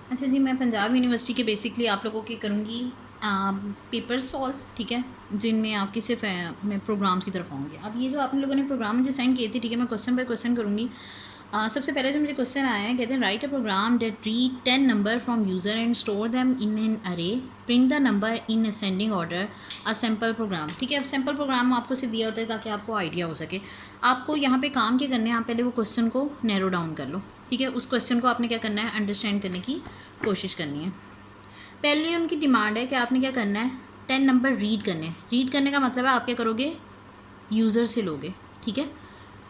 अच्छा जी, मैं पंजाब यूनिवर्सिटी के बेसिकली आप लोगों के करूँगी पेपर सॉल्व, ठीक है, जिनमें आपकी सिर्फ मैं प्रोग्राम्स की तरफ आऊँगी। अब ये जो आप लोगों ने प्रोग्राम मुझे सेंड किए थे, ठीक है, मैं क्वेश्चन बाय क्वेश्चन करूँगी। सबसे पहले जो मुझे क्वेश्चन आया है, कहते हैं write a program that read 10 number from user and store them in an array, print the number in ascending order, a sample program. ठीक है, अब सैम्पल प्रोग्राम आपको सिर्फ दिया होता है ताकि आपको आइडिया हो सके। आपको यहाँ पे काम क्या करना है, आप पहले वो क्वेश्चन को नैरो डाउन कर लो। ठीक है, उस क्वेश्चन को आपने क्या करना है, अंडरस्टैंड करने की कोशिश करनी है। पहले उनकी डिमांड है कि आपने क्या करना है, 10 नंबर रीड करने हैं। रीड करने का मतलब है आप क्या करोगे, यूज़र से लोगे। ठीक है,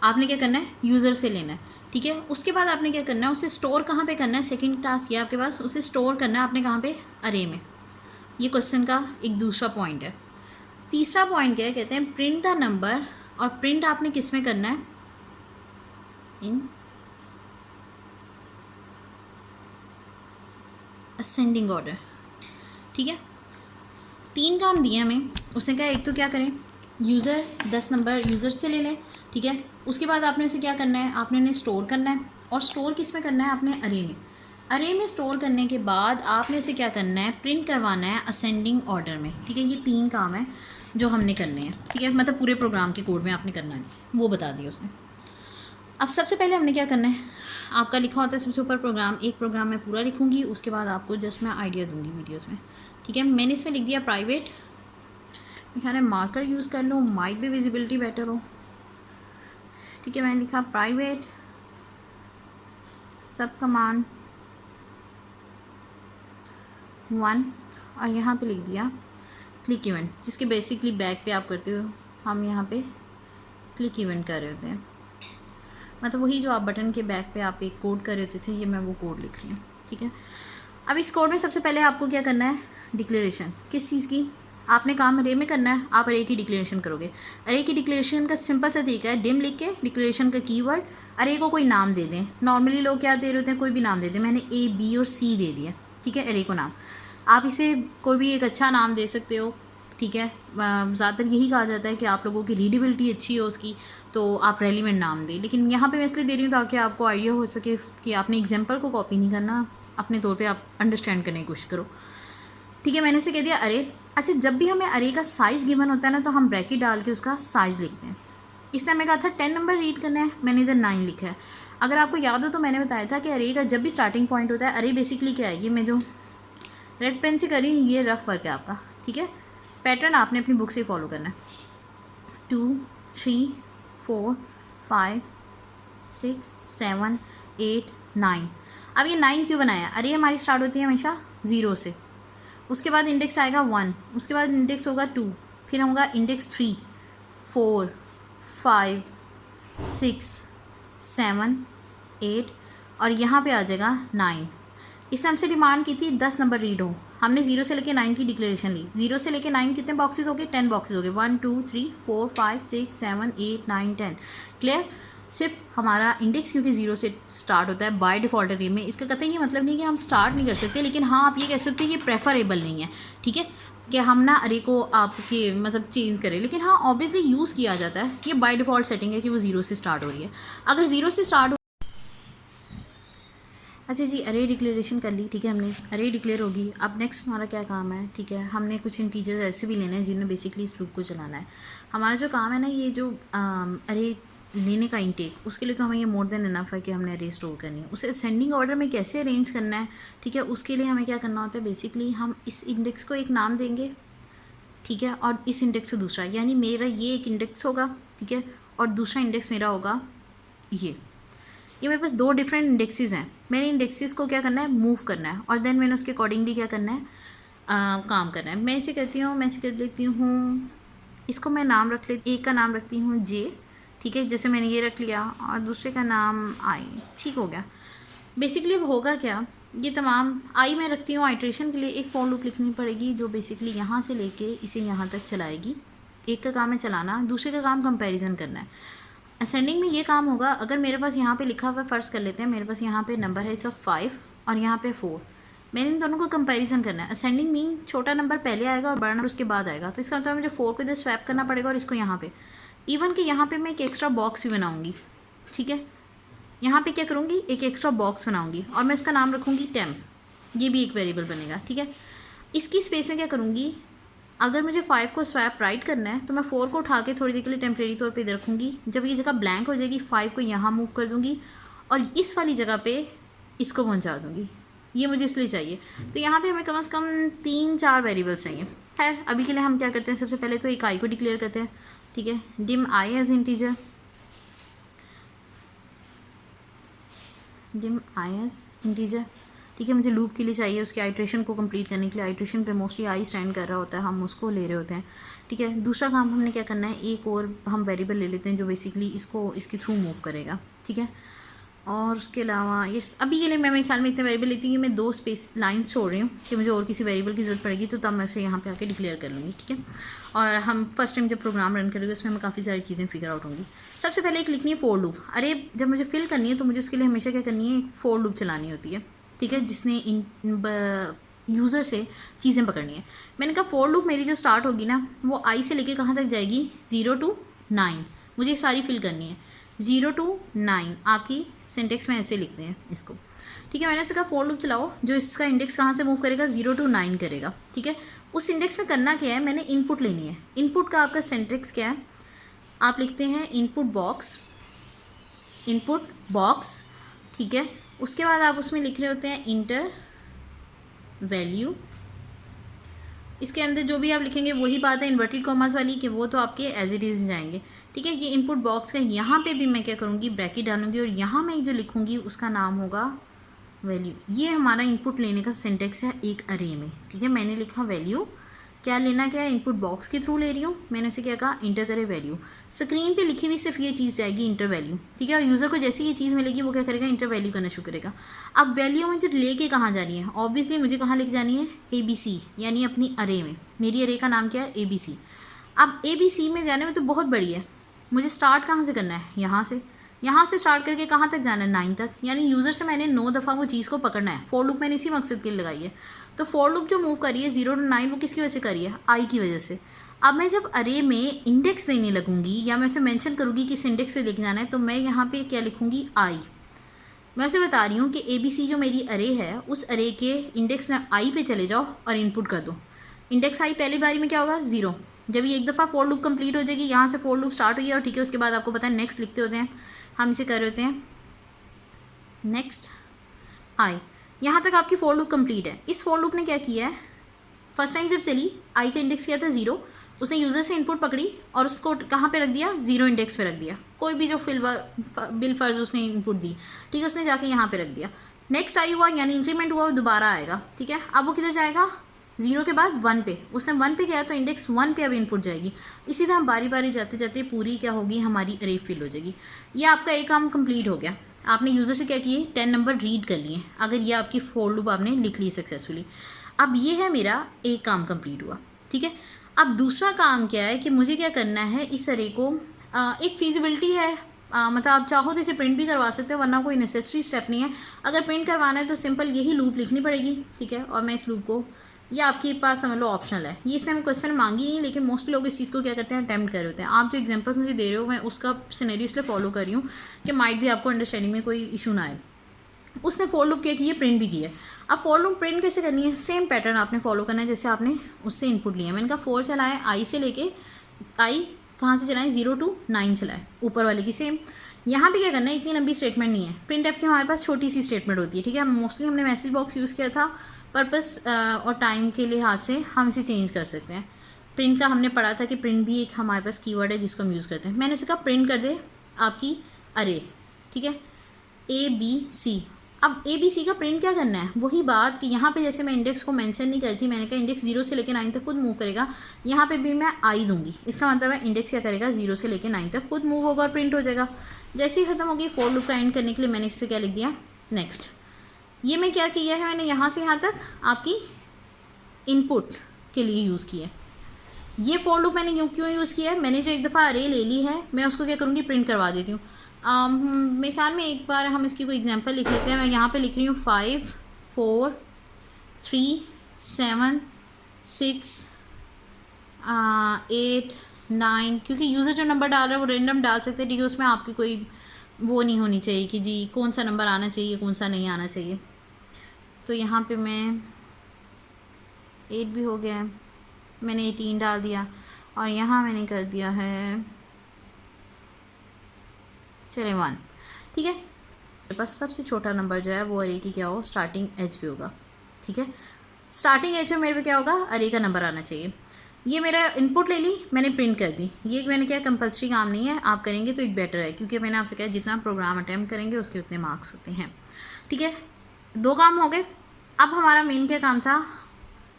आपने क्या करना है, यूज़र से लेना है। ठीक है, उसके बाद आपने क्या करना है, उसे स्टोर कहाँ पे करना है, सेकंड टास्क ये आपके पास, उसे स्टोर करना है आपने कहाँ पे, अरे में। ये क्वेश्चन का एक दूसरा पॉइंट है। तीसरा पॉइंट क्या है, कहते हैं प्रिंट द नंबर, और प्रिंट आपने किस में करना है, इन असेंडिंग ऑर्डर। ठीक है, 3 काम दिए हमें। उसने कहा एक तो क्या करें, यूज़र 10 नंबर यूज़र से ले लें। ठीक है, उसके बाद आपने उसे क्या करना है, आपने उन्हें स्टोर करना है। और स्टोर किस में करना है, आपने अरे में। अरे में स्टोर करने के बाद आपने उसे क्या करना है, प्रिंट करवाना है असेंडिंग ऑर्डर में। ठीक है, ये 3 काम है जो हमने करने हैं। ठीक है, मतलब पूरे प्रोग्राम के कोड में आपने करना है, वो बता दिया उसने। अब सबसे पहले हमने क्या करना है, आपका लिखा होता है सबसे ऊपर प्रोग्राम, एक प्रोग्राम मैं पूरा लिखूंगी, उसके बाद आपको जस्ट मैं आइडिया दूंगी वीडियोस में। ठीक है, मैंने इसमें लिख दिया प्राइवेट, ख्याल है मार्कर यूज़ कर लो, माइट भी विजिबिलिटी बेटर हो। ठीक है, मैंने लिखा प्राइवेट सब कमांड 1, और यहाँ पे लिख दिया क्लिक इवेंट, जिसके बेसिकली बैक पे आप करते हो, हम यहाँ पे क्लिक इवेंट कर रहे होते हैं। मतलब वही जो आप बटन के बैक पे आप एक कोड कर रहे होते थे, ये मैं वो कोड लिख रही हूँ। ठीक है, अब इस कोड में सबसे पहले आपको क्या करना है, डिक्लेरेशन किस चीज़ की, आपने काम अरे में करना है, आप अरे की डिक्लेरेशन करोगे। अरे की डिक्लेरेशन का सिंपल सा तरीका है, डिम लिख के डिक्लेरेशन का कीवर्ड, अरे को कोई नाम दे दें। नॉर्मली लोग क्या दे रहे होते हैं, कोई भी नाम दे दें, मैंने ए बी और सी दे दिया। ठीक है, अरे को नाम आप इसे कोई भी एक अच्छा नाम दे सकते हो। ठीक है, ज़्यादातर यही कहा जाता है कि आप लोगों की रीडेबिलिटी अच्छी हो उसकी, तो आप रेलिवेंट नाम दें। लेकिन यहाँ पे मैं इसलिए दे रही हूँ ताकि आपको आइडिया हो सके कि आपने एग्जाम्पल को कॉपी नहीं करना, अपने तौर पे आप अंडरस्टैंड करने की कोशिश करो। ठीक है, मैंने उसे कह दिया अरे। अच्छा, जब भी हमें अरे का साइज़ गिवन होता है ना, तो हम ब्रैकेट डाल के उसका साइज़ लिखते हैं। इसने हमें कहा था 10 नंबर रीड करना है, मैंने इधर 9 लिखा है। अगर आपको याद हो तो मैंने बताया था कि अरे का जब भी स्टार्टिंग पॉइंट होता है, अरे बेसिकली क्या है, ये मैं जो रेड पेन से कर रही हूँ, ये रफ वर्क है आपका। ठीक है, पैटर्न आपने अपनी बुक से फॉलो करना है। 2 3 4 5 6 7 8 9। अब ये 9 क्यों बनाया, अरे हमारी स्टार्ट होती है हमेशा 0 से, उसके बाद इंडेक्स आएगा 1, उसके बाद इंडेक्स होगा 2, फिर होगा इंडेक्स 3 4 5 6 7 8, और यहाँ पे आ जाएगा 9। इसने हमसे डिमांड की थी 10 नंबर रीड हो, हमने 0 से लेके 9 की डिक्लेरेशन ली। 0 से लेके 9 कितने बॉक्सेस हो गए, 10 बॉक्सेस हो गए, 1 2 3 4 5 6 7 8 9 10। क्लियर, सिर्फ हमारा इंडेक्स क्योंकि 0 से स्टार्ट होता है बाय डिफ़ॉल्ट अरे में, इसका कतई ये मतलब नहीं कि हम स्टार्ट नहीं कर सकते, लेकिन हाँ आप ये कह सकते हैं कि प्रेफरेबल नहीं है। ठीक है, कि हम ना अरे को आपके मतलब चेंज करें, लेकिन हाँ ऑब्वियसली यूज़ किया जाता है, ये बाय डिफ़ॉल्ट सेटिंग है कि वो 0 से स्टार्ट हो रही है। अगर 0 से स्टार्ट, अच्छा जी, अरे डिक्लेरेशन कर ली। ठीक है, हमने अरे डिक्लेयर होगी। अब नेक्स्ट हमारा क्या काम है, ठीक है, हमने कुछ इंटीजर्स ऐसे भी लेने हैं जिन्हें बेसिकली इस लूप को चलाना है। हमारा जो काम है ना, ये जो अरे लेने का इंटेक, उसके लिए तो हमें ये मोर देन इनफ है कि हमने अरे स्टोर करनी है। उसे असेंडिंग ऑर्डर में कैसे अरेंज करना है, ठीक है, उसके लिए हमें क्या करना होता है, बेसिकली हम इस इंडेक्स को एक नाम देंगे। ठीक है, और इस इंडेक्स को दूसरा, यानी मेरा ये एक इंडेक्स होगा। ठीक है, और दूसरा इंडेक्स मेरा होगा ये मेरे पास 2 डिफरेंट इंडेक्सेस हैं। मैंने इंडेक्सेस को क्या करना है, मूव करना है, और देन मैंने उसके अकॉर्डिंगली क्या करना है, काम करना है। मैं इसे करती हूँ, मैं इसे कर लेती हूँ, इसको मैं नाम रख लेती, एक का नाम रखती हूँ जे। ठीक है, जैसे मैंने ये रख लिया, और दूसरे का नाम आई। ठीक हो गया। बेसिकली अब होगा क्या, ये तमाम आई मैं रखती हूँ आइट्रेशन के लिए, एक फॉर लूप लिखनी पड़ेगी जो बेसिकली यहाँ से लेके इसे यहाँ तक चलाएगी। एक का काम है चलाना, दूसरे का काम कंपैरिजन करना है। असेंडिंग में ये काम होगा, अगर मेरे पास यहाँ पे लिखा हुआ है, फ़र्ज़ कर लेते हैं मेरे पास यहाँ पे नंबर है इस वक्त 5 और यहाँ पे 4, मैंने इन दोनों को कंपैरिजन करना है। असेंडिंग मीन छोटा नंबर पहले आएगा और बड़ा नंबर उसके बाद आएगा, तो इसका मतलब मुझे 4 को इधर स्वैप करना पड़ेगा और इसको यहाँ पे, इवन कि यहाँ पे मैं एक एक्स्ट्रा बॉक्स भी बनाऊँगी। ठीक है, यहाँ पे क्या करूँगी, एक एक्स्ट्रा बॉक्स बनाऊँगी और मैं इसका नाम रखूँगी टेम्प। ये भी एक वेरिएबल बनेगा, ठीक है। इसकी स्पेस में क्या करूँगी, अगर मुझे 5 को स्वैप राइट करना है तो मैं 4 को उठा के थोड़ी देर के लिए टेम्प्रेरी तौर पे इधर रखूँगी। जब ये जगह ब्लैंक हो जाएगी 5 को यहाँ मूव कर दूँगी और इस वाली जगह पे इसको पहुँचा दूँगी। ये मुझे इसलिए चाहिए। तो यहाँ पे हमें कम से कम 3-4 वेरिएबल्स चाहिए। खैर अभी के लिए हम क्या करते हैं, सबसे पहले तो एक आई को डिक्लेयर करते हैं, ठीक है। Dim I as integer, dim I as integer, ठीक है। मुझे लूप के लिए चाहिए, उसके आइट्रेशन को कंप्लीट करने के लिए। आइट्रेशन पे मोस्टली आई स्टैंड कर रहा होता है, हम उसको ले रहे होते हैं, ठीक है। दूसरा काम हमने क्या करना है, एक और हम वेरिएबल ले लेते हैं जो बेसिकली इसको इसके थ्रू मूव करेगा, ठीक है। और उसके अलावा ये अभी के लिए मैं मेरे ख्याल में इतने वेरिएबल लेती हूँ कि मैं 2 स्पेस लाइन्स छोड़ रही हूँ कि मुझे और किसी वेरिएबल की ज़रूरत पड़ेगी तो तब मैं उसे यहाँ पे आके डिक्लेयर कर लूँगी, ठीक है। और हम फर्स्ट टाइम जब प्रोग्राम रन करेंगे उसमें हमें काफ़ी सारी चीज़ें फिगर आउट होंगी। सबसे पहले एक लिखनी है फॉर लूप। अरे जब मुझे फिल करनी है तो मुझे उसके लिए हमेशा क्या करनी है, एक फॉर लूप चलानी होती है, ठीक है, जिसने यूज़र से चीज़ें पकड़नी है। मैंने कहा फॉर लूप मेरी जो स्टार्ट होगी ना वो आई से लेके कहाँ तक जाएगी, 0 to 9, मुझे सारी फिल करनी है। 0 to 9 आपकी सिंटेक्स में ऐसे लिखते हैं इसको, ठीक है। मैंने इसका फॉर लूप चलाओ, जो इसका इंडेक्स कहाँ से मूव करेगा, 0 to 9 करेगा, ठीक है। उस इंडेक्स में करना क्या है, मैंने इनपुट लेनी है। इनपुट का आपका सिंटेक्स क्या है, आप लिखते हैं इनपुट बॉक्स, ठीक है। उसके बाद आप उसमें लिख रहे होते हैं इंटर वैल्यू। इसके अंदर जो भी आप लिखेंगे वही बात है इन्वर्टेड कॉमास वाली, कि वो तो आपके एज इट इज़ जाएंगे, ठीक है। ये इनपुट बॉक्स का यहाँ पे भी मैं क्या करूँगी, ब्रैकेट डालूंगी और यहाँ मैं जो लिखूँगी उसका नाम होगा वैल्यू। ये हमारा इनपुट लेने का सिंटेक्स है एक अरे में, ठीक है। मैंने लिखा वैल्यू, क्या लेना क्या है, इनपुट बॉक्स के थ्रू ले रही हूँ। मैंने उसे क्या कहा, इंटर करे वैल्यू। स्क्रीन पे लिखी हुई सिर्फ ये चीज़ जाएगी इंटर वैल्यू, ठीक है। और यूज़र को जैसे ये चीज़ मिलेगी वो क्या करेगा, इंटर वैल्यू करना शुरू करेगा। अब वैल्यू मुझे लेके कहाँ जानी है, ऑब्वियसली मुझे कहाँ लेके जानी है, ABC, यानी अपनी अरे में। मेरी अरे का नाम क्या है, ABC। अब ABC में जाने में तो बहुत बड़ी है, मुझे स्टार्ट कहाँ से करना है, यहाँ से स्टार्ट करके कहाँ तक जाना है, 9 तक। यानी यूज़र से मैंने 9 दफ़ा वो चीज़ को पकड़ना है। फॉर लूप मैंने इसी मकसद के लिए लगाई है। तो फॉर लूप जो मूव करी है 0 to 9 वो किसकी वजह से करी है, आई की वजह से। अब मैं जब अरे में इंडेक्स देने लगूंगी या मैं उसे मेंशन करूँगी किस इंडेक्स पे लेके जाना है, तो मैं यहाँ पे क्या लिखूँगी, आई। मैं उसे बता रही हूँ कि ABC जो मेरी अरे है उस अरे के इंडेक्स में आई पे चले जाओ और इनपुट कर दो। इंडेक्स आई पहली बारी में क्या होगा, 0। जब ये एक दफ़ा फॉर लूप कंप्लीट हो जाएगी, यहाँ से फॉर लूप स्टार्ट हुई है और ठीक है, उसके बाद आपको पता है नेक्स्ट लिखते होते हैं, हम इसे कर रहे होते हैं नेक्स्ट आई। यहाँ तक आपकी फॉर लूप कंप्लीट है। इस फॉर लूप ने क्या किया है, फर्स्ट टाइम जब चली आई का इंडेक्स किया था 0, उसने यूज़र से इनपुट पकड़ी और उसको कहाँ पे रख दिया, 0 इंडेक्स पे रख दिया। कोई भी जो बिल फर्ज उसने इनपुट दी, ठीक है, उसने जाके यहाँ पे रख दिया। नेक्स्ट आई हुआ यानी इंक्रीमेंट हुआ, वो दोबारा आएगा, ठीक है। अब वो किधर जाएगा, 0 के बाद 1 पे, उसने 1 पे गया तो इंडेक्स 1 पे अब इनपुट जाएगी। इसी तरह बारी बारी जाते जाते पूरी क्या होगी, हमारी अरे फिल हो जाएगी। ये आपका एक काम कंप्लीट हो गया। आपने यूज़र से क्या किए, 10 नंबर रीड कर लिए, अगर ये आपकी फॉर लूप आपने लिख ली सक्सेसफुली। अब ये है मेरा एक काम कंप्लीट हुआ, ठीक है। अब दूसरा काम क्या है कि मुझे क्या करना है, इस अरे को एक फिजिबिलिटी है, मतलब आप चाहो तो इसे प्रिंट भी करवा सकते हो, वरना कोई नेसेसरी स्टेप नहीं है। अगर प्रिंट करवाना है तो सिंपल यही लूप लिखनी पड़ेगी, ठीक है। और मैं इस लूप को, ये आपके पास समझ लो ऑप्शनल है, ये इसने हमें क्वेश्चन मांगी नहीं, लेकिन मोस्टली लोग इस चीज़ को क्या करते हैं, अटैम्प्ट कर रहे होते हैं। आप जो एग्जांपल मुझे दे रहे हो मैं उसका सिनेरियो इसलिए फॉलो कर रही हूँ कि माइट भी आपको अंडरस्टैंडिंग में कोई इशू ना आए। उसने फॉर लूप क्या की है, प्रिंट भी की है। अब फॉर लूप प्रिंट कैसे करनी है, सेम पैटर्न आपने फॉलो करना है जैसे आपने उससे इनपुट लिया। मैंने कहा फॉर चलाएं आई से लेके, आई कहाँ से चलाएं, 0 to 9 चलाएं, ऊपर वाले की सेम। यहाँ भी क्या करना है, इतनी लंबी स्टेटमेंट नहीं है। प्रिंट एफ की हमारे पास छोटी सी स्टेटमेंट होती है, ठीक है। मोस्टली हमने मैसेज बॉक्स यूज़ किया था, पर्पस और टाइम के लिहाज से हम इसे चेंज कर सकते हैं। प्रिंट का हमने पढ़ा था कि प्रिंट भी एक हमारे पास कीवर्ड है जिसको हम यूज़ करते हैं। मैंने उसे कहा प्रिंट कर दे आपकी अरे, ठीक है, ABC। अब ABC का प्रिंट क्या करना है, वही बात कि यहाँ पे जैसे मैं इंडेक्स को मेंशन नहीं करती, मैंने कहा इंडेक्स 0 से लेकर 9 तक खुद मूव करेगा, यहाँ पे भी मैं आई दूंगी। इसका मतलब है इंडेक्स क्या करेगा, 0 से लेकर 9 तक खुद मूव होगा और प्रिंट हो जाएगा। जैसे ही खत्म हो गई फॉर लूप का एंड करने के लिए मैंने इस पर क्या लिख दिया, नेक्स्ट। ये मैं क्या किया है, मैंने यहाँ से यहाँ तक आपकी इनपुट के लिए यूज़ किया है। ये फॉर लूप मैंने क्यों यूज़ किया है, मैंने जो एक दफ़ा अरे ले ली है मैं उसको क्या करूँगी, प्रिंट करवा देती हूँ। मेरे ख्याल में एक बार हम इसकी कोई एग्जांपल लिख लेते हैं। मैं यहाँ पे लिख रही हूँ 5 4 3 7 6 8 9, क्योंकि यूज़र जो नंबर डाल रहा है वो रेंडम डाल सकते हैं, ठीक है। उसमें आपकी कोई वो नहीं होनी चाहिए कि जी कौन सा नंबर आना चाहिए कौन सा नहीं आना चाहिए। तो यहाँ पे मैं 8 भी हो गया है, मैंने 18 डाल दिया और यहाँ मैंने कर दिया है चले 1। ठीक है, मेरे पास सबसे छोटा नंबर जो है वो अरे की क्या हो, स्टार्टिंग एज पे होगा। ठीक है, स्टार्टिंग एज पे मेरे पे क्या होगा, अरे का नंबर आना चाहिए। ये मेरा इनपुट ले ली, मैंने प्रिंट कर दी। ये मैंने क्या, कंपल्सरी काम नहीं है, आप करेंगे तो एक बेटर है, क्योंकि मैंने आपसे कहा जितना प्रोग्राम अटैम्प्ट करेंगे उसके उतने मार्क्स होते हैं। ठीक है, 2 काम हो गए। अब हमारा मेन क्या काम था,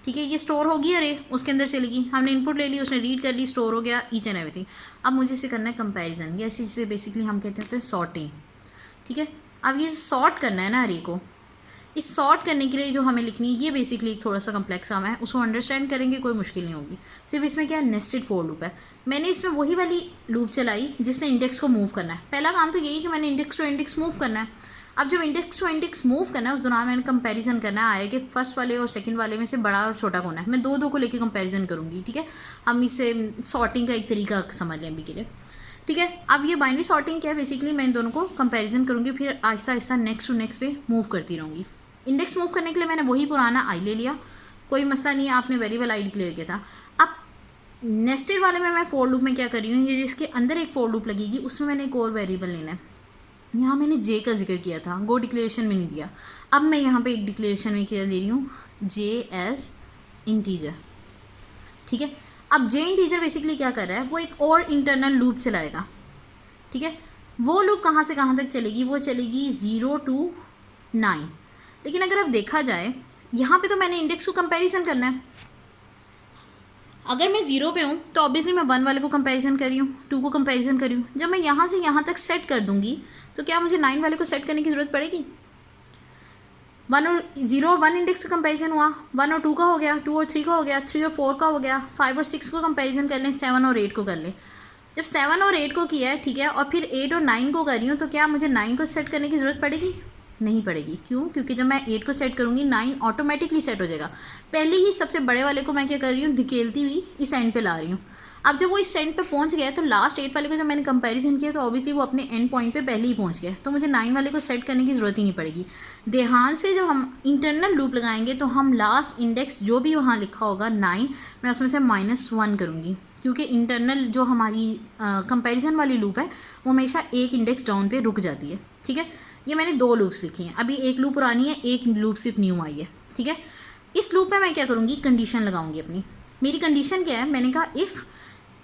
ठीक है, ये स्टोर होगी अरे, उसके अंदर चलेगी, हमने इनपुट ले ली, उसने रीड कर ली, स्टोर हो गया ईच एंड एवरीथिंग। अब मुझे इसे करना है कंपैरिजन, या इसे बेसिकली हम कहते हैं सॉर्टिंग। ठीक है, अब ये सॉर्ट करना है ना अरे को, इस सॉर्ट करने के लिए जो हमें लिखनी है, ये बेसिकली एक थोड़ा सा कम्प्लेक्स काम है, उसको अंडरस्टैंड करेंगे कोई मुश्किल नहीं होगी। सिर्फ इसमें क्या है, नेस्टेड फॉर लूप है। मैंने इसमें वही वाली लूप चलाई जिसने इंडेक्स को मूव करना है। पहला काम तो यही कि मैंने इंडेक्स टू इंडेक्स मूव करना है। अब जब इंडेक्स टू इंडेक्स मूव करना है, उस दौरान मैंने कंपैरिजन करना है कि फर्स्ट वाले और सेकंड वाले में से बड़ा और छोटा कौन है। मैं दो को लेके कंपैरिजन करूँगी। ठीक है, हम इसे सॉर्टिंग का एक तरीका समझ लें अभी के लिए। ठीक है, अब ये बाइनरी सॉर्टिंग क्या है, बेसिकली मैं इन दोनों को कंपैरिजन करूँगी, फिर Aahista Aahista next to next पे मूव करती रहूँगी। इंडेक्स मूव करने के लिए मैंने वही पुराना आई ले लिया, कोई मसला नहीं है, आपने वेरिएबल आई डिक्लेयर किया था। अब नेस्टेड वाले में मैं फोर लूप में क्या कर रही हूँ, ये जिसके अंदर एक फोर लूप लगेगी उसमें मैंने एक और वेरिएबल लेना है। यहाँ मैंने जे का जिक्र किया था, गो डिक्लेरेशन में नहीं दिया। अब मैं यहाँ पे एक डिक्लेरेशन में क्या दे रही हूँ, जे एज इंटीजर। ठीक है, अब जे इंटीजर बेसिकली क्या कर रहा है, वो एक और इंटरनल लूप चलाएगा। ठीक है, वो लूप कहाँ से कहाँ तक चलेगी, वो चलेगी 0 to 9। लेकिन अगर अब देखा जाए, यहाँ पे तो मैंने इंडेक्स को कंपैरिजन करना है। अगर मैं 0 पे हूँ तो ऑब्वियसली मैं 1 वाले को कंपैरिजन कर रही हूँ, 2 को कंपैरिजन कर रही हूँ। जब मैं यहाँ से यहाँ तक सेट कर दूँगी तो क्या मुझे 9 वाले को सेट करने की ज़रूरत पड़ेगी। 1 और 0 और 1 इंडेक्स का कंपैरिजन हुआ, 1 और 2 का हो गया, 2 और 3 का हो गया, 3 और 4 का हो गया, 5 और 6 को कंपैरिजन कर लें, 7 और 8 को कर लें। जब 7 और 8 को किया है, ठीक है, और फिर 8 और 9 को कर रही हूँ, तो क्या मुझे 9 को सेट करने की ज़रूरत पड़ेगी, नहीं पड़ेगी। क्यों, क्योंकि जब मैं 8 को सेट करूँगी 9 ऑटोमेटिकली सेट हो जाएगा। पहले ही सबसे बड़े वाले को मैं क्या कर रही हूँ, धकेलती हुई इस एंड पे ला रही हूँ। अब जब वो इस एंड पे पहुँच गया तो लास्ट 8 वाले को जब मैंने कंपैरिजन किया तो ऑब्वियसली वो अपने एंड पॉइंट पे पहले ही पहुँच गया, तो मुझे 9 वाले को सेट करने की ज़रूरत ही नहीं पड़ेगी। ध्यान से जब हम इंटरनल लूप लगाएंगे तो हम लास्ट इंडेक्स जो भी वहाँ लिखा होगा 9, मैं उसमें से -1 करूँगी, क्योंकि इंटरनल जो हमारी कंपैरिजन वाली लूप है वो हमेशा एक इंडेक्स डाउन पे रुक जाती है। ठीक है, ये मैंने 2 लूप्स लिखी हैं, अभी एक लूप पुरानी है, एक लूप सिर्फ न्यू आई है। ठीक है, इस लूप में मैं क्या करूँगी, कंडीशन लगाऊंगी अपनी। मेरी कंडीशन क्या है, मैंने कहा इफ़,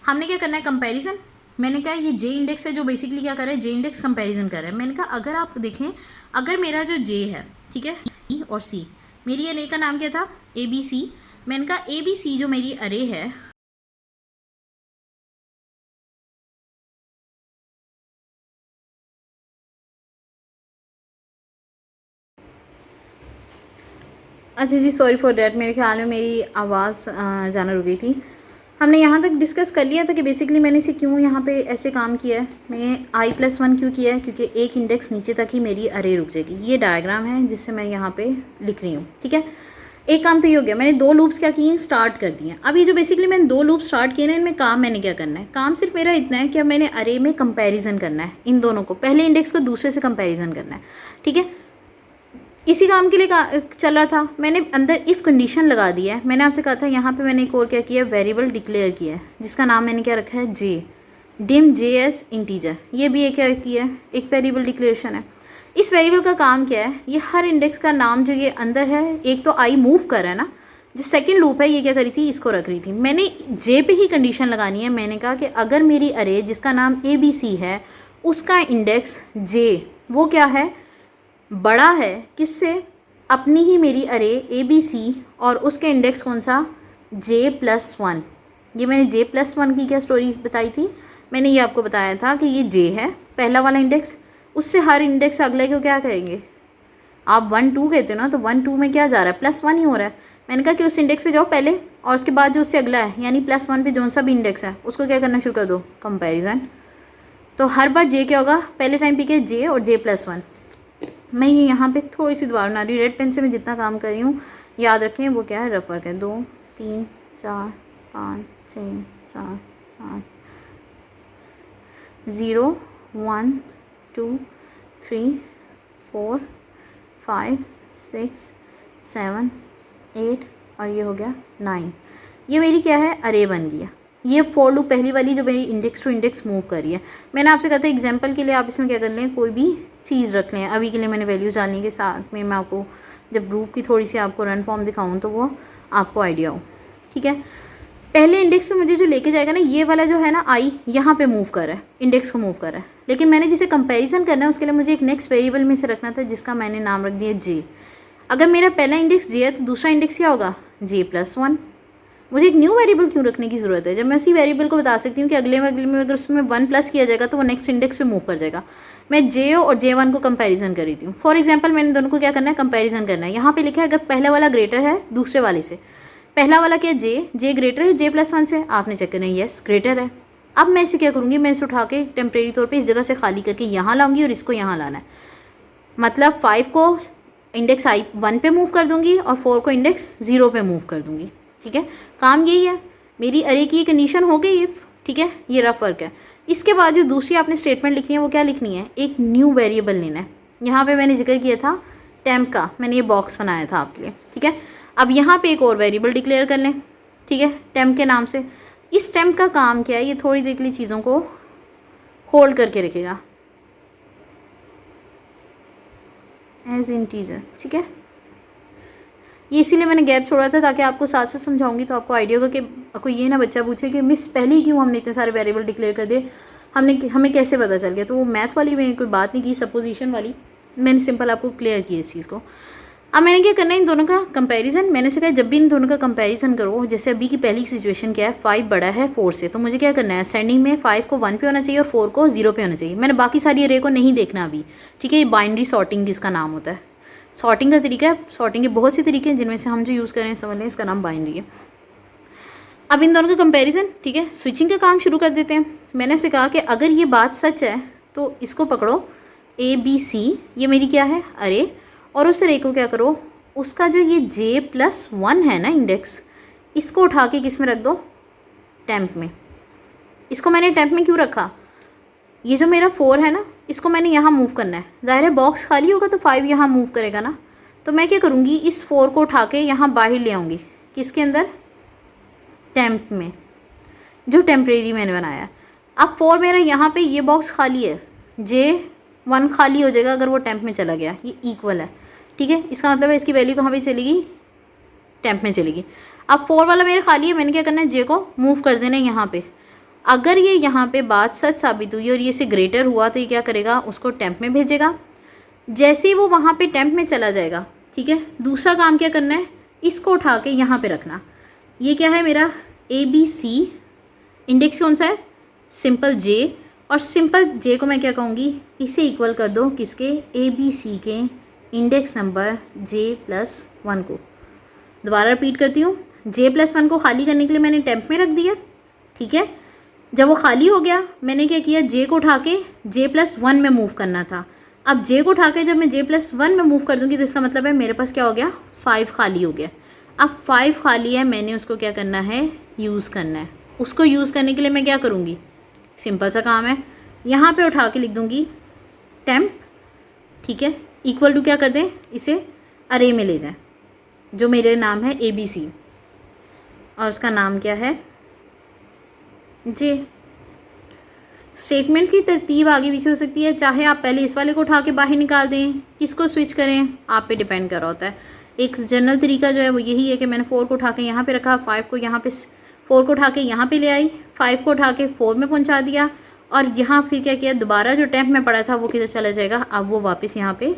हमने क्या करना है कंपैरिजन। मैंने कहा ये जे इंडेक्स है जो बेसिकली क्या कर रहा है, जे इंडेक्स कंपैरिजन कर रहा है। मैंने कहा अगर आप देखें, अगर मेरा जो जे है, ठीक है, ई और सी, मेरी अरे का नाम क्या था, ABC। मैंने कहा ABC जो मेरी अरे है, अच्छा जी सॉरी फॉर डैट, मेरे ख्याल में मेरी आवाज़ जाना रुक गई थी। हमने यहाँ तक डिस्कस कर लिया था कि बेसिकली मैंने इसे क्यों यहाँ पे ऐसे काम किया है। मैं i+1 क्यों किया है, क्योंकि एक इंडेक्स नीचे तक ही मेरी अरे रुक जाएगी। ये डायग्राम है जिससे मैं यहाँ पे लिख रही हूँ। ठीक है, एक काम तो ये हो गया, मैंने 2 लूप्स क्या किए हैं, स्टार्ट कर दिए। अब ये जो बेसिकली मैंने 2 लूप स्टार्ट किए ना, इनमें काम मैंने क्या करना है, काम सिर्फ मेरा इतना है कि अब मैंने अरे में कंपेरिजन करना है, इन दोनों को, पहले इंडेक्स को दूसरे से कंपेरिजन करना है। ठीक है, इसी काम के लिए चल रहा था। मैंने अंदर इफ़ कंडीशन लगा दिया है। मैंने आपसे कहा था यहाँ पे मैंने एक और क्या किया, वेरिएबल डिक्लेयर किया है जिसका नाम मैंने क्या रखा है, जे, डिम जे एस इंटीजर। ये भी एक क्या किया है, एक वेरिएबल डिक्लेरेशन है। इस वेरिएबल का काम क्या है, ये हर इंडेक्स का नाम जो ये अंदर है, एक तो आई मूव कर रहा है ना, जो सेकंड लूप है ये क्या करी थी, इसको रख रही थी। मैंने जे पे ही कंडीशन लगानी है। मैंने कहा कि अगर मेरी अरे जिसका नाम ABC है, उसका इंडेक्स जे वो क्या है, बड़ा है किससे, अपनी ही मेरी अरे ABC, और उसके इंडेक्स कौन सा, J+1। ये मैंने J+1 की क्या स्टोरी बताई थी, मैंने ये आपको बताया था कि ये J है पहला वाला इंडेक्स, उससे हर इंडेक्स अगले को क्या कहेंगे, आप 1 2 कहते हो ना, तो 1 2 में क्या जा रहा है, +1 ही हो रहा है। मैंने कहा कि उस इंडेक्स पे जाओ पहले, और उसके बाद जो उससे अगला है यानी +1 पे जो सा भी इंडेक्स है उसको क्या करना शुरू कर दो, कंपेरिजन। तो हर बार J क्या होगा, पहले टाइम पे क्या, J और J+1। मैं ये यहाँ पे थोड़ी सी दोबारा बना रही हूँ, रेड पेन से मैं जितना काम कर रही हूँ याद रखें वो क्या है, रफ वर्क है। 2 3 4 5 6 7 8 0 1 2 3 4 5 6 7 8 और ये हो गया 9। ये मेरी क्या है, अरे बन गया। ये फॉर लूप पहली वाली जो मेरी इंडेक्स टू इंडेक्स मूव कर रही है। मैंने आपसे कहा था एग्जांपल के लिए आप इसमें क्या कर लें, कोई भी चीज़ रख लें। अभी के लिए मैंने वैल्यूज़ डालने के साथ में मैं आपको जब ग्रुप की थोड़ी सी आपको रन फॉर्म दिखाऊँ तो वो आपको आइडिया हो, ठीक है। पहले इंडेक्स पे मुझे जो लेके जाएगा ना, ये वाला जो है ना आई, यहाँ पे मूव कर रहा है, इंडेक्स को मूव कर रहा है। लेकिन मैंने जिसे कंपैरिजन करना है उसके लिए मुझे एक नेक्स्ट वेरिएबल में से रखना था जिसका मैंने नाम रख दिया जे। अगर मेरा पहला इंडेक्स जे है तो दूसरा इंडेक्स क्या होगा, j+1। मुझे एक न्यू वेरिएबल क्यों रखने की ज़रूरत है जब मैं उसी वेरिएबल को बता सकती हूँ कि अगले में अगर उसमें 1 प्लस किया जाएगा तो वो नेक्स्ट इंडेक्स पे मूव कर जाएगा। मैं जे और j1 को कंपैरिजन कर रही थी। फॉर एग्जांपल मैंने दोनों को क्या करना है, कंपैरिजन करना है। यहाँ पे लिखा है अगर पहला वाला ग्रेटर है दूसरे वाले से, पहला वाला क्या जे ग्रेटर है j+1 से, आपने चेक करना है येस ग्रेटर है। अब मैं इसे क्या करूँगी, मैं इसे उठा के टेम्परेरी तौर पर इस जगह से खाली करके यहाँ लाऊंगी और इसको यहाँ लाना है। मतलब 5 को इंडेक्स आई 1 पे मूव कर दूंगी और 4 को इंडेक्स 0 पे मूव कर दूंगी, ठीक है। काम यही है, मेरी अरे की कंडीशन हो गई इफ, ठीक है। ये रफ वर्क है। इसके बाद जो दूसरी आपने स्टेटमेंट लिखनी है वो क्या लिखनी है, एक न्यू वेरिएबल लेना है। यहाँ पे मैंने जिक्र किया था टेम्प का, मैंने ये बॉक्स बनाया था आपके लिए, ठीक है। अब यहाँ पे एक और वेरिएबल डिक्लेयर कर लें, ठीक है, टेम्प के नाम से। इस टेम्प का काम क्या है, ये थोड़ी देर के लिए चीज़ों को होल्ड करके रखेगा एज इंटीजर, ठीक है। ये इसीलिए मैंने गैप छोड़ा था ताकि आपको साथ साथ समझाऊंगी तो आपको आइडिया होगा कि आपको ये ना बच्चा पूछे कि मिस पहले ही क्यों हमने इतने सारे वेरिएबल डिक्लेयर कर दिए, हमें कैसे पता चल गया। तो वो मैथ वाली मैंने कोई बात नहीं की, सपोजिशन वाली मैंने सिंपल आपको क्लियर की इस चीज़ को। अब मैंने क्या करना है, इन दोनों का कंपैरिजन। मैंने से कहा जब भी इन दोनों का कंपैरिजन करो, जैसे अभी की पहली सिचुएशन क्या है, 5 बड़ा है 4 से, तो मुझे क्या करना है, सेंडिंग में 5 को 1 पे होना चाहिए और 4 को 0 पे होना चाहिए। मैंने बाकी सारी अरे को नहीं देखना अभी, ठीक है। ये बाइनरी सॉर्टिंग जिसका नाम होता है, सॉर्टिंग का तरीका है। सॉर्टिंग के बहुत से तरीके हैं जिनमें से हम जो यूज़ करें समझ लें इसका नाम बाइनरी है। अब इन दोनों का कंपैरिजन, ठीक है, स्विचिंग का काम शुरू कर देते हैं। मैंने उससे कहा कि अगर ये बात सच है तो इसको पकड़ो ABC, ये मेरी क्या है अरे, और उस अरे को क्या करो, उसका जो ये j+1 है ना इंडेक्स, इसको उठा के किस में रख दो, टेम्प में। इसको मैंने टेम्प में क्यों रखा, ये जो मेरा 4 है ना, इसको मैंने यहाँ मूव करना है। ज़ाहिर है बॉक्स खाली होगा तो 5 यहाँ मूव करेगा ना, तो मैं क्या करूँगी, इस 4 को उठा के यहाँ बाहर ले आऊँगी, किसके अंदर, टेम्प में, जो टेम्परेरी मैंने बनाया। अब 4 मेरा यहाँ पे ये बॉक्स खाली है, j1 खाली हो जाएगा अगर वो टेम्प में चला गया, ये इक्वल है, ठीक है। इसका मतलब है इसकी वैल्यू कहाँ पे चलेगी, टेम्प में चलेगी। अब 4 वाला मेरा खाली है, मैंने क्या करना है, j को मूव कर देना है यहाँ पे। अगर ये यहाँ पे बात सच साबित हुई और ये से ग्रेटर हुआ तो ये क्या करेगा, उसको टेम्प में भेजेगा। जैसे ही वो वहाँ पे टेम्प में चला जाएगा, ठीक है, दूसरा काम क्या करना है, इसको उठा के यहाँ पे रखना। ये क्या है मेरा ABC, इंडेक्स कौन सा है, सिंपल J, और सिंपल J को मैं क्या कहूँगी, इसे इक्वल कर दो किसके, ABC के इंडेक्स नंबर j+1 को। दोबारा रिपीट करती हूँ, j+1 को खाली करने के लिए मैंने टेम्प में रख दिया, ठीक है। जब वो खाली हो गया मैंने क्या किया, j को उठा के j+1 में मूव करना था। अब j को उठा के जब मैं j+1 में मूव कर दूँगी तो इसका मतलब है मेरे पास क्या हो गया, 5 खाली हो गया। अब 5 खाली है, मैंने उसको क्या करना है, यूज़ करना है। उसको यूज़ करने के लिए मैं क्या करूँगी, सिंपल सा काम है, यहाँ पे उठा के लिख दूँगी टेम्प, ठीक है, इक्वल टू क्या कर दें, इसे अरे में ले जाएं, जो मेरे नाम है ABC और उसका नाम क्या है J। स्टेटमेंट की तरतीब आगे पीछे हो सकती है, चाहे आप पहले इस वाले को उठा के बाहर निकाल दें, किसको स्विच करें आप पे डिपेंड कर रहा होता है। एक जनरल तरीका जो है वो यही है कि मैंने 4 को उठा के यहाँ पे रखा, 5 को यहाँ पे, 4 को उठा के यहाँ पे ले आई, 5 को उठा के 4 में पहुँचा दिया, और यहाँ फिर क्या किया, दोबारा जो टेम्प में पड़ा था वो किधर चला जाएगा, अब वो वापस यहाँ पे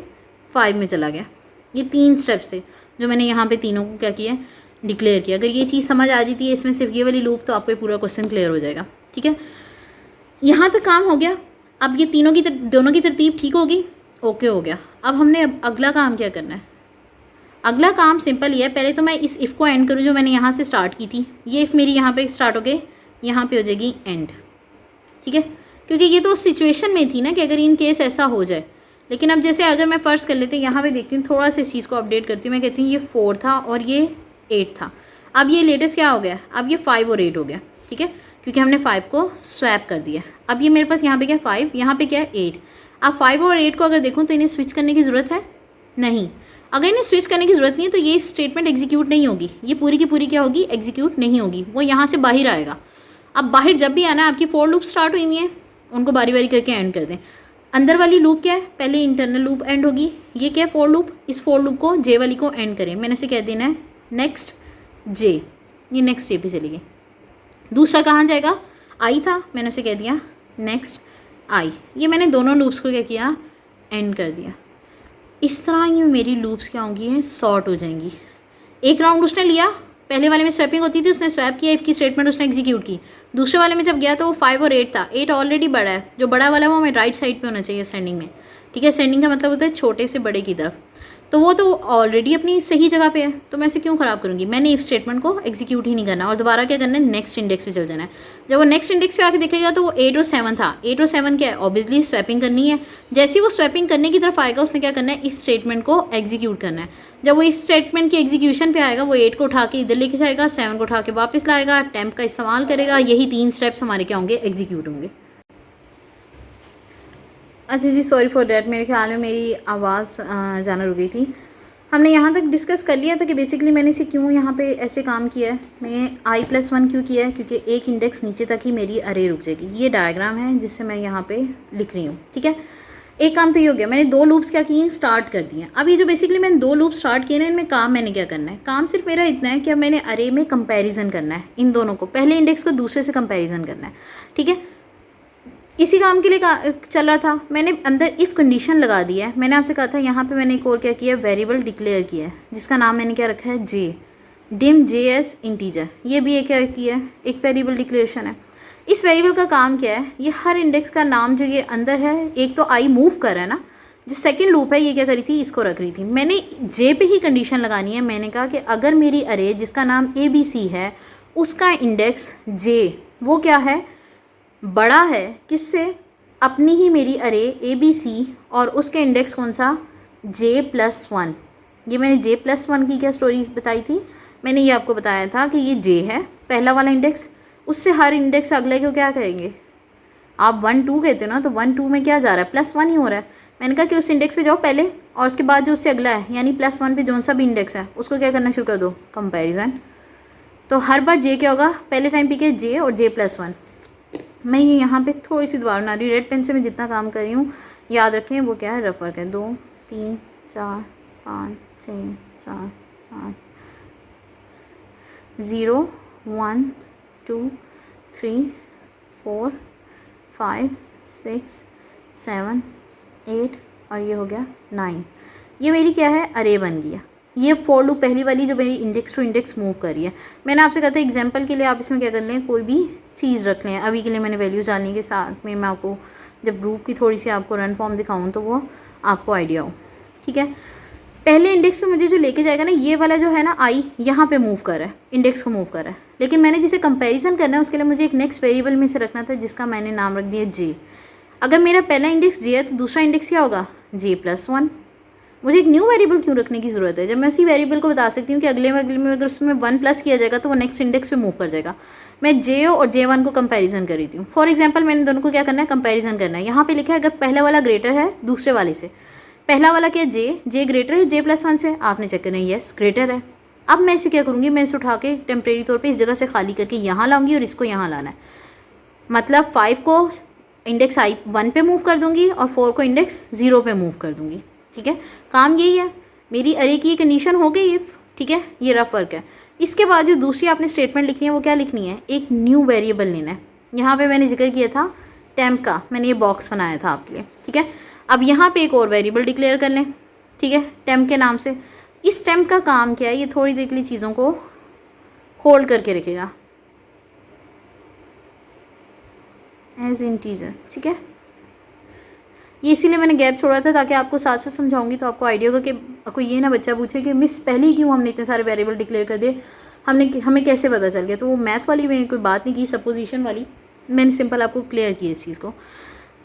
5 में चला गया। ये 3 स्टेप्स थे जो मैंने यहाँ पे तीनों को क्या किया, डिक्लेयर किया। अगर ये चीज़ समझ आ जाती है इसमें सिर्फ ये वाली लूप, तो आपको ये पूरा क्वेश्चन क्लियर हो जाएगा, ठीक है। यहाँ तक काम हो गया। अब ये तीनों की दोनों की तरतीब ठीक होगी, ओके हो गया। अब हमने अगला काम क्या करना है, अगला काम सिंपल ही है। पहले तो मैं इस इफ़ को एंड करूँ जो मैंने यहाँ से स्टार्ट की थी, ये इफ़ मेरी यहाँ पे स्टार्ट हो गई, यहाँ पे हो जाएगी एंड, ठीक है, क्योंकि ये तो उस सिचुएशन में थी ना कि अगर इन केस ऐसा हो जाए। लेकिन अब जैसे अगर मैं फ़र्ज़ कर लेती हूँ, यहाँ पे देखती हूँ, थोड़ा सा इस चीज़ को अपडेट करती हूँ। मैं कहती हूँ ये 4 था और ये 8 था, अब ये लेटेस्ट क्या हो गया, अब ये 5 और 8 हो गया, ठीक है, क्योंकि हमने 5 को स्वैप कर दिया। अब ये मेरे पास यहाँ पे क्या 5, यहाँ पे क्या है 8। अब 5 और 8 को अगर देखूँ तो इन्हें स्विच करने की ज़रूरत है नहीं। अगर इन्हें स्विच करने की ज़रूरत नहीं है तो ये स्टेटमेंट एग्जीक्यूट नहीं होगी, ये पूरी की पूरी क्या होगी, एग्जीक्यूट नहीं होगी, वो यहाँ से बाहर आएगा। अब बाहर जब भी आना है, आपकी फोर लूप स्टार्ट हुई हुई है, उनको बारी बारी करके एंड कर दें। अंदर वाली लूप क्या है, पहले इंटरनल लूप एंड होगी, ये क्या है फोर लूप, इस फोर लूप को जे वाली को एंड करें, मैंने उसे कह देना है नेक्स्ट जे, ये नेक्स्ट जे पे चली गई। दूसरा कहाँ जाएगा, आई था, मैंने उसे कह दिया नेक्स्ट आई, ये मैंने दोनों लूप्स को क्या किया, एंड कर दिया। इस तरह ये मेरी लूप्स क्या होंगी, सॉर्ट हो जाएंगी। एक राउंड उसने लिया, पहले वाले में स्वैपिंग होती थी, उसने स्वैप किया, इफ़ की स्टेटमेंट उसने एग्जीक्यूट की। दूसरे वाले में जब गया तो वो 5 और 8 था, 8 ऑलरेडी बड़ा है, जो बड़ा वाला है वो हमें राइट साइड पे होना चाहिए सेंडिंग में, ठीक है। सेंडिंग का मतलब होता है छोटे से बड़े की तरफ, तो वो तो ऑलरेडी अपनी सही जगह पे है, तो मैं इसे क्यों ख़राब करूँगी। मैंने इफ स्टेटमेंट को एग्जीक्यूट ही नहीं करना और दोबारा क्या करना है, नेक्स्ट इंडेक्स पे चल जाना है। जब वो नेक्स्ट इंडेक्स पे आके देखेगा तो वो 8 और 7 था, 8 और 7 क्या है, ऑब्वियसली स्वैपिंग करनी है। जैसे ही वो स्वैपिंग करने की तरफ आएगा उसने क्या करना है, इफ स्टेटमेंट को एग्जीक्यूट करना है। जब वो इफ स्टेटमेंट की एग्जीक्यूशन पे आएगा, वो 8 को उठा के इधर लेके जाएगा, 7 को उठा के वापस लाएगा, टेम्प का इस्तेमाल करेगा, यही 3 स्टेप्स हमारे क्या होंगे, एग्जीक्यूट होंगे। अच्छा जी, सॉरी फॉर डैट, मेरे ख्याल में मेरी आवाज़ जाना रुक गई थी। हमने यहाँ तक डिस्कस कर लिया था कि बेसिकली मैंने इसे क्यों यहाँ पे ऐसे काम किया है, मैं i+1 क्यों किया है, क्योंकि एक इंडेक्स नीचे तक ही मेरी अरे रुक जाएगी। ये डायग्राम है जिससे मैं यहाँ पे लिख रही हूँ, ठीक है। एक काम तो ये हो गया, मैंने 2 लूप्स क्या किए हैं, स्टार्ट कर दिए। अब ये जो बेसिकली मैंने 2 लूप स्टार्ट किए ना, इनमें काम मैंने क्या करना है, काम सिर्फ मेरा इतना है कि अब मैंने अरे में कंपेरिजन करना है, इन दोनों को, पहले इंडेक्स को दूसरे से कंपेरिजन करना है, ठीक है। इसी काम के लिए चल रहा था, मैंने अंदर इफ़ कंडीशन लगा दिया है। मैंने आपसे कहा था यहाँ पे मैंने एक और क्या किया, वेरिएबल डिक्लेयर किया है, जिसका नाम मैंने क्या रखा है, जे, डिम जे एस इंटीजर। ये भी एक क्या किया है, एक वेरिएबल डिक्लेरेशन है। इस वेरिएबल का काम क्या है, ये हर इंडेक्स का नाम जो ये अंदर है, एक तो आई मूव कर रहा है ना, जो सेकंड लूप है ये क्या करी थी, इसको रख रही थी। मैंने जे पे ही कंडीशन लगानी है। मैंने कहा कि अगर मेरी अरे जिसका नाम ABC है, उसका इंडेक्स जे वो क्या है, बड़ा है किससे, अपनी ही मेरी अरे ABC, और उसके इंडेक्स कौन सा, J+1। ये मैंने J+1 की क्या स्टोरी बताई थी, मैंने ये आपको बताया था कि ये J है पहला वाला इंडेक्स, उससे हर इंडेक्स अगले को क्या कहेंगे, आप 1 2 कहते हो ना, तो 1 2 में क्या जा रहा है, +1 ही हो रहा है। मैंने कहा कि उस इंडेक्स पे जाओ पहले, और उसके बाद जो उससे अगला है यानी +1 पे जो सा भी इंडेक्स है उसको क्या करना शुरू कर दो, कंपेरिजन। तो हर बार J क्या होगा, पहले टाइम पे क्या J और J+1। मैं ये यहाँ पे थोड़ी सी दोबारा बना रही हूँ, रेड पेन से मैं जितना काम कर रही हूँ याद रखें, वो क्या है, रफ वर्क है। 2 3 4 5 6 7 8 0 1 2 3 4 5 6 7 8 और ये हो गया 9। ये मेरी क्या है, अरे बन गया। ये फॉर लूप पहली वाली जो मेरी इंडेक्स टू इंडेक्स मूव कर रही है। मैंने आपसे कहा था एग्जांपल के लिए आप इसमें क्या कर लें, कोई भी चीज़ रख लें। अभी के लिए मैंने वैल्यूज़ डालने के साथ में मैं आपको जब ग्रुप की थोड़ी सी आपको रन फॉर्म दिखाऊं तो वो आपको आइडिया हो, ठीक है। पहले इंडेक्स पे मुझे जो लेके जाएगा ना, ये वाला जो है ना आई, यहाँ पे मूव कर रहा है, इंडेक्स को मूव कर रहा है। लेकिन मैंने जिसे कंपेरिजन करना है उसके लिए मुझे एक नेक्स्ट वेरिएबल में से रखना था, जिसका मैंने नाम रख दिया जे। अगर मेरा पहला इंडेक्स जे है तो दूसरा इंडेक्स क्या होगा, J+1। मुझे एक न्यू वेरिएबल क्यों रखने की ज़रूरत है, जब मैं उसी वेरिएबल को बता सकती हूँ कि अगले में अगर उसमें 1 प्लस किया जाएगा तो वो नेक्स्ट इंडेक्स पे मूव कर जाएगा। मैं J और J1 को कंपैरिजन कर रही हूँ। फॉर एग्जांपल मैंने दोनों को क्या करना है, कंपैरिजन करना है। यहाँ पे लिखा है अगर पहला वाला ग्रेटर है दूसरे वाले से, पहला वाला क्या J ग्रेटर है J+1 से, आपने चेक करना है येस ग्रेटर है। अब मैं इसे क्या करूँगी, मैं इसे उठा के टेम्परेरी तौर पर इस जगह से खाली करके यहाँ लाऊंगी और इसको यहाँ लाना है। मतलब 5 को इंडेक्स आई 1 पे मूव कर दूँगी और 4 को इंडेक्स 0 पे मूव कर दूँगी, ठीक है। काम यही है, मेरी अरे की कंडीशन हो गई इफ़, ठीक है। ये रफ वर्क है। इसके बाद जो दूसरी आपने स्टेटमेंट लिखनी है वो क्या लिखनी है, एक न्यू वेरिएबल लेना है। यहाँ पे मैंने जिक्र किया था टेम्प का, मैंने ये बॉक्स बनाया था आपके लिए, ठीक है। अब यहाँ पे एक और वेरिएबल डिक्लेयर कर लें, ठीक है, टेम्प के नाम से। इस टेम्प का काम क्या है, ये थोड़ी देर के लिए चीज़ों को होल्ड करके रखेगा एज इंटीजर, ठीक है। ये इसीलिए मैंने गैप छोड़ा था ताकि आपको साथ साथ समझाऊंगी तो आपको आइडिया होगा कि आपको ये ना बच्चा पूछे कि मिस पहले ही क्यों हमने इतने सारे वेरिएबल डिक्लेयर कर दिए, हमें कैसे पता चल गया। तो वो मैथ वाली मैंने कोई बात नहीं की, सपोजिशन वाली मैंने सिंपल आपको क्लियर की इस चीज़ को।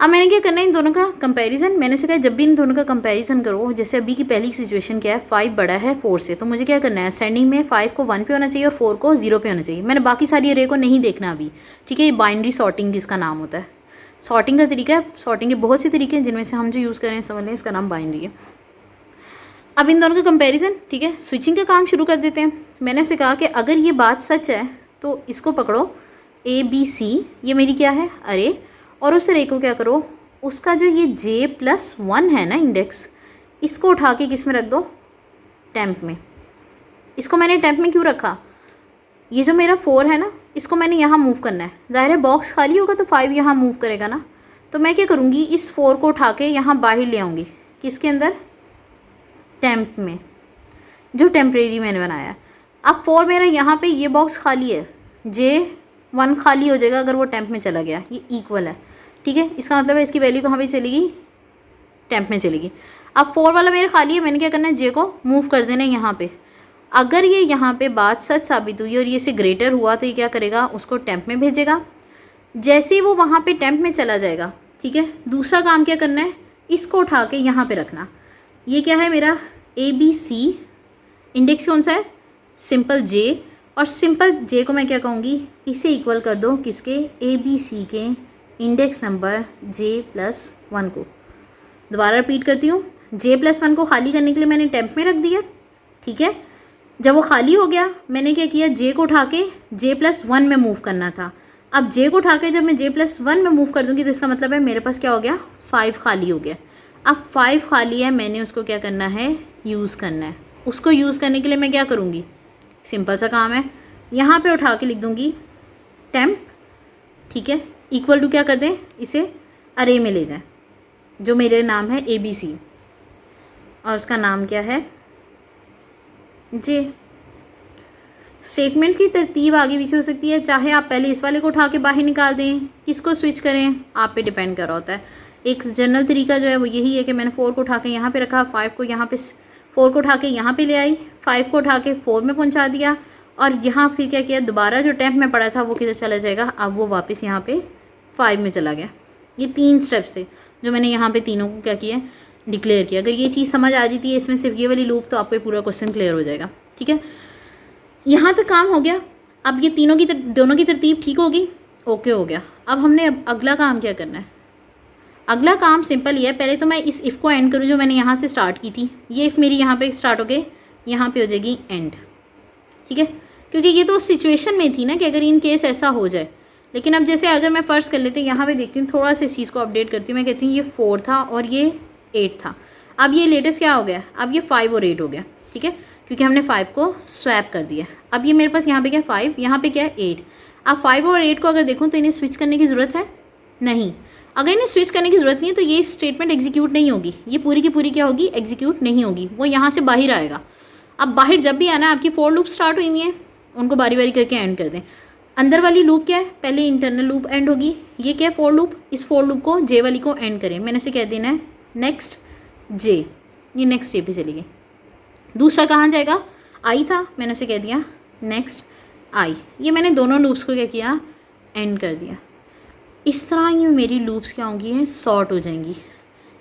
अब मैंने क्या करना है, इन दोनों का कंपैरिजन। मैंने से कहा जब भी इन दोनों का कंपैरिजन करो, जैसे अभी की पहली सिचुएशन क्या है, 5 बड़ा है 4 से, तो मुझे क्या करना है, सेंडिंग में 5 को 1 पे होना चाहिए और 4 को 0 पे होना चाहिए। मैंने बाकी सारी अरे को नहीं देखना अभी, ठीक है। ये बाइनरी सॉर्टिंग जिसका नाम होता है, सॉर्टिंग का तरीका है। सॉर्टिंग के बहुत से तरीके हैं जिनमें से हम जो यूज़ करें समझ लें इसका नाम बाइनरी है। अब इन दोनों का कंपैरिजन, ठीक है, स्विचिंग का काम शुरू कर देते हैं। मैंने उससे कहा कि अगर ये बात सच है तो इसको पकड़ो, ABC ये मेरी क्या है, अरे, और उस अरे को क्या करो, उसका जो ये J+1 है ना इंडेक्स, इसको उठा के किस में रख दो, टेम्प में। इसको मैंने टेम्प में क्यों रखा, ये जो मेरा 4 है ना, इसको मैंने यहाँ मूव करना है। ज़ाहिर है बॉक्स खाली होगा तो 5 यहाँ मूव करेगा ना, तो मैं क्या करूँगी, इस 4 को उठा के यहाँ बाहर ले आऊँगी, किसके अंदर, टेम्प में, जो टेम्परेरी मैंने बनाया। अब 4 मेरा यहाँ पे ये बॉक्स खाली है, J1 खाली हो जाएगा अगर वो टेम्प में चला गया, ये इक्वल है, ठीक है। इसका मतलब है इसकी वैल्यू कहाँ पे चलेगी, टेम्प में चलेगी। अब 4 वाला मेरा खाली है, मैंने क्या करना है, J को मूव कर देना है यहाँ पे। अगर ये यहाँ पे बात सच साबित हुई और ये से ग्रेटर हुआ तो ये क्या करेगा, उसको टेम्प में भेजेगा। जैसे ही वो वहाँ पे टेम्प में चला जाएगा, ठीक है, दूसरा काम क्या करना है, इसको उठा के यहाँ पे रखना। ये क्या है मेरा, ABC, इंडेक्स कौन सा है, सिंपल J, और सिंपल J को मैं क्या कहूँगी, इसे इक्वल कर दो किसके, ABC के इंडेक्स नंबर J+1 को। दोबारा रिपीट करती हूँ, J+1 को खाली करने के लिए मैंने टेम्प में रख दिया, ठीक है। जब वो खाली हो गया, मैंने क्या किया, J को उठा के J+1 में मूव करना था। अब J को उठा के जब मैं J+1 में मूव कर दूँगी तो इसका मतलब है मेरे पास क्या हो गया, 5 खाली हो गया। अब 5 खाली है, मैंने उसको क्या करना है, यूज़ करना है। उसको यूज़ करने के लिए मैं क्या करूँगी, सिंपल सा काम है, यहाँ पे उठा के लिख दूँगी टेम्प, ठीक है, इक्वल टू क्या कर दें, इसे अरे में ले जाएं, जो मेरे नाम है ABC और उसका नाम क्या है, J। स्टेटमेंट की तरतीब आगे पीछे हो सकती है, चाहे आप पहले इस वाले को उठा के बाहर निकाल दें, किसको स्विच करें, आप पे डिपेंड कर रहा होता है। एक जनरल तरीका जो है वो यही है कि मैंने 4 को उठा के यहाँ पे रखा, 5 को यहाँ पे, 4 को उठा के यहाँ पे ले आई, 5 को उठा के 4 में पहुँचा दिया, और यहाँ फिर क्या किया, दोबारा जो टेम्प में पड़ा था वो किधर चला जाएगा, अब वो वापस यहाँ पे 5 में चला गया। ये 3 स्टेप्स थे जो मैंने यहाँ पे तीनों को क्या किया, डिक्लेयर किया। अगर ये चीज़ समझ आ जाती है इसमें सिर्फ ये वाली लूप, तो आपको पूरा क्वेश्चन क्लियर हो जाएगा, ठीक है। यहाँ तक काम हो गया। अब ये दोनों की तरतीब ठीक होगी, ओके हो गया। अब हमने अगला काम क्या करना है, अगला काम सिंपल ही है। पहले तो मैं इस इफ़ को एंड करूँ जो मैंने यहाँ से स्टार्ट की थी, ये इफ़ मेरी यहाँ पे स्टार्ट हो गई, यहाँ पे हो जाएगी एंड, ठीक है, क्योंकि ये तो उस सिचुएशन में थी ना कि अगर इन केस ऐसा हो जाए। लेकिन अब जैसे अगर मैं फ़र्ज़ कर लेती हूँ, यहाँ पे देखती हूँ, थोड़ा सा इस चीज़ को अपडेट करती हूँ, मैं कहती हूँ ये 4 था और ये 8 था। अब ये लेटेस्ट क्या हो गया, अब ये 5 और 8 हो गया, ठीक है, क्योंकि हमने 5 को स्वैप कर दिया। अब ये मेरे पास यहाँ पे क्या 5, यहाँ पे क्या है 8। अब 5 और 8 को अगर देखूँ तो इन्हें स्विच करने की ज़रूरत है नहीं। अगर इन्हें स्विच करने की ज़रूरत नहीं है तो ये स्टेटमेंट एग्जीक्यूट नहीं होगी, ये पूरी की पूरी क्या होगी, एग्जीक्यूट नहीं होगी, वो यहाँ से बाहर आएगा। अब बाहर जब भी आना है, आपकी 4 लूप स्टार्ट हुई हुई है, उनको बारी बारी करके एंड कर दें। अंदर वाली लूप क्या है, पहले इंटरनल लूप एंड होगी, ये क्या है 4 लूप, इस 4 लूप को J वाली को एंड करें। मैंने उसे कह देना है नेक्स्ट J, ये नेक्स्ट J पे चली गई। दूसरा कहाँ जाएगा, I था, मैंने उसे कह दिया नेक्स्ट I। ये मैंने दोनों लूप्स को क्या किया, एंड कर दिया। इस तरह ये मेरी लूप्स क्या होंगी, हैं सॉर्ट हो जाएंगी।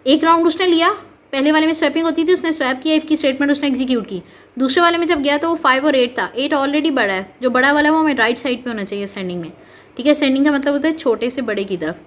एक राउंड उसने लिया, पहले वाले में स्वैपिंग होती थी, उसने स्वैप किया, इफ़ की स्टेटमेंट उसने एग्जीक्यूट की। दूसरे वाले में जब गया तो वो 5 और 8 था, 8 ऑलरेडी बड़ा है, जो बड़ा वाला है वो हमें राइट साइड पे होना चाहिए सेंडिंग में, ठीक है। सेंडिंग का मतलब होता है छोटे से बड़े की तरफ,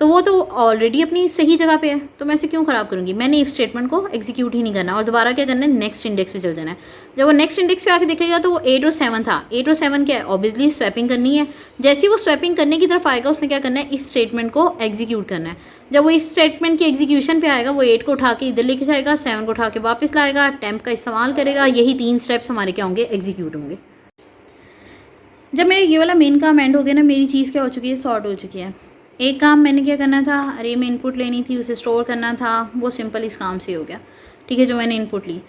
तो वो तो ऑलरेडी अपनी सही जगह पे है, तो मैं इसे क्यों ख़राब करूँगी। मैंने इफ स्टेटमेंट को एग्जीक्यूट ही नहीं करना और दोबारा क्या करना है, नेक्स्ट इंडेक्स पे चल जाना है। जब वो नेक्स्ट इंडेक्स पे आके देखेगा तो वो 8 और 7 था, 8 और 7 क्या है, ऑब्वियसली स्वैपिंग करनी है। जैसे ही वो स्वैपिंग करने की तरफ आएगा, उसने क्या करना है, इफ स्टेटमेंट को एग्जीक्यूट करना है। जब वो इफ स्टेटमेंट की एग्जीक्यूशन पे आएगा, वो 8 को उठा के इधर लेके जाएगा, 7 को उठा के वापस लाएगा, टेम्प का इस्तेमाल करेगा। यही 3 स्टेप्स हमारे क्या होंगे, एग्जीक्यूट होंगे। जब मेरे ये वाला मेन काम एंड हो गया ना, मेरी चीज़ क्या हो चुकी है, सॉर्ट हो चुकी है। एक काम मैंने क्या करना था, अरे में इनपुट लेनी थी, उसे स्टोर करना था, वो सिंपल इस काम से हो गया, ठीक है। जो मैंने इनपुट ली,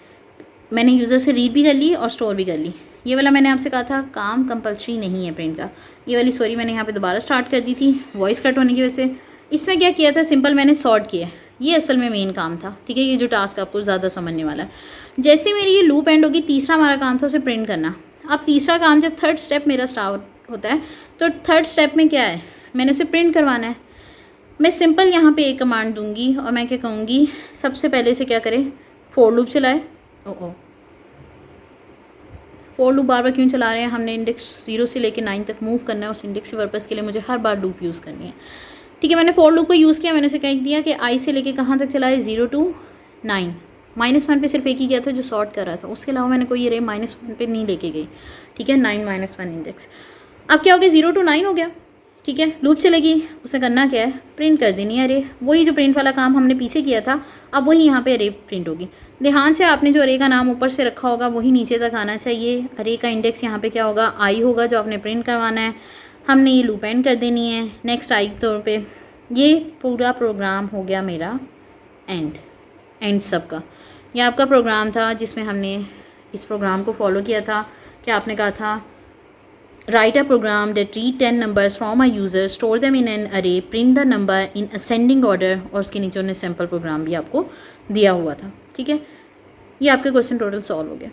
मैंने यूज़र से रीड भी कर ली और स्टोर भी कर ली। ये वाला मैंने आपसे कहा था काम कंपल्सरी नहीं है प्रिंट का, ये वाली सॉरी मैंने यहाँ पे दोबारा स्टार्ट कर दी थी वॉइस कट होने की वजह से। इसमें क्या किया था, सिंपल मैंने सॉर्ट किया, ये असल में मेन काम था, ठीक है। ये जो टास्क आपको ज़्यादा समझने वाला है। जैसे मेरी ये लूप एंड होगी, तीसरा हमारा काम था उसे प्रिंट करना। अब तीसरा काम जब थर्ड स्टेप मेरा स्टार्ट होता है, तो थर्ड स्टेप में क्या है, मैंने उसे प्रिंट करवाना है। मैं सिंपल यहाँ पे एक कमांड दूंगी और मैं क्या कहूँगी, सबसे पहले से क्या करें, फोर लूप चलाए। फोर लूप बार बार क्यों चला रहे हैं, हमने इंडेक्स 0 से लेकर 9 तक मूव करना है, उस इंडेक्स के पर्पज़ के लिए मुझे हर बार लूप यूज़ करनी है, ठीक है। मैंने फोर लूप को यूज़ किया, मैंने उसे कह दिया कि I से लेके कहाँ तक चलाए, 0 to 9, -1 पे सिर्फ एक ही गया था जो सॉर्ट कर रहा था, उसके अलावा मैंने कोई अरे -1 पे नहीं लेके गई, ठीक है। 9 -1 इंडेक्स। अब क्या हो गया, 0 to 9 हो गया, ठीक है। लूप चलेगी, उसने करना क्या है, प्रिंट कर देनी है अरे, वही जो प्रिंट वाला काम हमने पीछे किया था, अब वही यहाँ पे अरे प्रिंट होगी। ध्यान से आपने जो अरे का नाम ऊपर से रखा होगा वही नीचे तक आना चाहिए। अरे का इंडेक्स यहाँ पे क्या होगा, आई होगा, जो आपने प्रिंट करवाना है। हमने ये लूप एंड कर देनी है। नेक्स्ट आई के तौर पे ये पूरा प्रोग्राम हो गया मेरा एंड सब का। ये आपका प्रोग्राम था जिसमें हमने इस प्रोग्राम को फॉलो किया था कि आपने कहा था write a program that read 10 numbers from a user, store them in an array, print the number in ascending order, और उसके नीचे उन्होंने सैम्पल प्रोग्राम भी आपको दिया हुआ था, ठीक है। ये आपके क्वेश्चन टोटल सॉल्व हो गया।